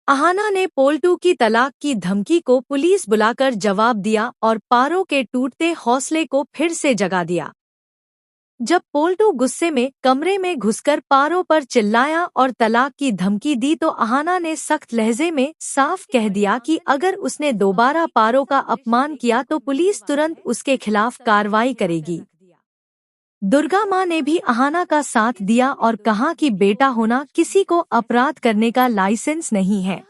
अहाना ने पोल्टू की तलाक की धमकी को पुलिस बुलाकर जवाब दिया और पारो के टूटते हौसले को फिर से जगा दिया। जब पोल्टू गुस्से में कमरे में घुसकर पारो पर चिल्लाया और तलाक की धमकी दी तो अहाना ने सख्त लहजे में साफ कह दिया कि अगर उसने दोबारा पारो का अपमान किया तो पुलिस तुरंत उसके खिलाफ कार्रवाई करेगी। दुर्गा माँ ने भी अहाना का साथ दिया और कहा कि बेटा होना किसी को अपराध करने का लाइसेंस नहीं है।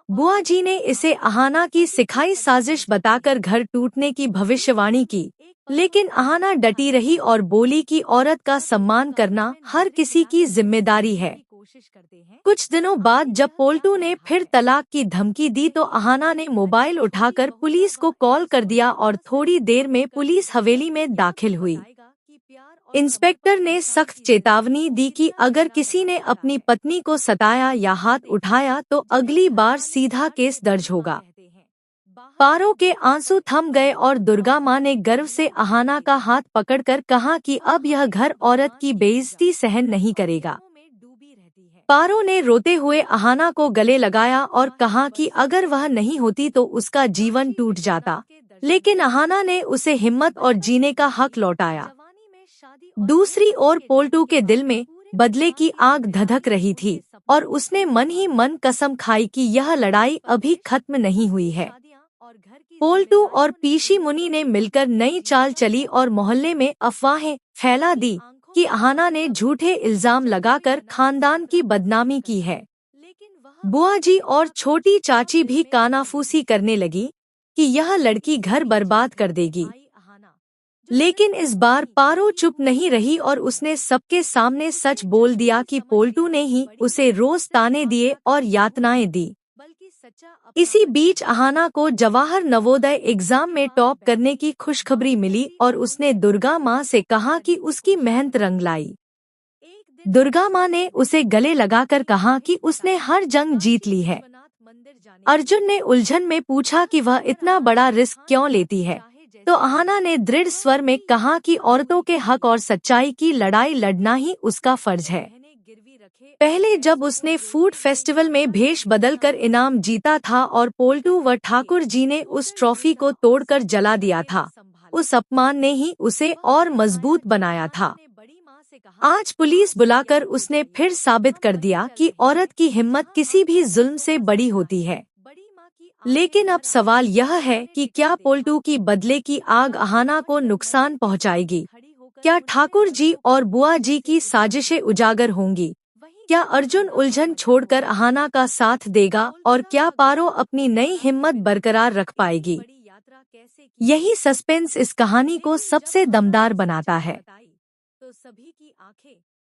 बुआ जी ने इसे अहाना की सिखाई साजिश बताकर घर टूटने की भविष्यवाणी की, लेकिन अहाना डटी रही और बोली कि औरत का सम्मान करना हर किसी की जिम्मेदारी है। कुछ दिनों बाद जब पोल्टू ने फिर तलाक की धमकी दी तो अहाना ने मोबाइल उठाकर पुलिस को कॉल कर दिया और थोड़ी देर में पुलिस हवेली में दाखिल हुई। इंस्पेक्टर ने सख्त चेतावनी दी कि अगर किसी ने अपनी पत्नी को सताया या हाथ उठाया तो अगली बार सीधा केस दर्ज होगा। पारो के आंसू थम गए और दुर्गा माँ ने गर्व से अहाना का हाथ पकड़कर कहा कि अब यह घर औरत की बेइज्जती सहन नहीं करेगा। पारो ने रोते हुए अहाना को गले लगाया और कहा कि अगर वह नहीं होती तो उसका जीवन टूट जाता, लेकिन अहाना ने उसे हिम्मत और जीने का हक लौटाया। दूसरी ओर पोल्टू के दिल में बदले की आग धधक रही थी और उसने मन ही मन कसम खाई कि यह लड़ाई अभी खत्म नहीं हुई है। पोल्टू और पीशी मुनि ने मिलकर नई चाल चली और मोहल्ले में अफवाहें फैला दी कि अहाना ने झूठे इल्जाम लगाकर खानदान की बदनामी की है। बुआ जी और छोटी चाची भी कानाफूसी करने लगी कि यह लड़की घर बर्बाद कर देगी। लेकिन इस बार पारो चुप नहीं रही और उसने सबके सामने सच बोल दिया कि पोल्टू ने ही उसे रोज ताने दिए और यातनाएं दी। इसी बीच अहाना को जवाहर नवोदय एग्जाम में टॉप करने की खुशखबरी मिली और उसने दुर्गा माँ से कहा कि उसकी मेहनत रंग लाई। दुर्गा माँ ने उसे गले लगाकर कहा कि उसने हर जंग जीत ली है। अर्जुन ने उलझन में पूछा कि वह इतना बड़ा रिस्क क्यों लेती है, तो अहाना ने दृढ़ स्वर में कहा कि औरतों के हक और सच्चाई की लड़ाई लड़ना ही उसका फर्ज है। पहले जब उसने फूड फेस्टिवल में भेष बदलकर इनाम जीता था और पोल्टू व ठाकुर जी ने उस ट्रॉफी को तोड़कर जला दिया था, उस अपमान ने ही उसे और मजबूत बनाया था। आज पुलिस बुलाकर उसने फिर साबित कर दिया कि औरत की हिम्मत किसी भी जुल्म से बड़ी होती है। लेकिन अब सवाल यह है कि क्या पोल्टू की बदले की आग अहाना को नुकसान पहुंचाएगी? क्या ठाकुर जी और बुआ जी की साजिशें उजागर होंगी? क्या अर्जुन उलझन छोड़कर अहाना का साथ देगा और क्या पारो अपनी नई हिम्मत बरकरार रख पाएगी? यही सस्पेंस इस कहानी को सबसे दमदार बनाता है।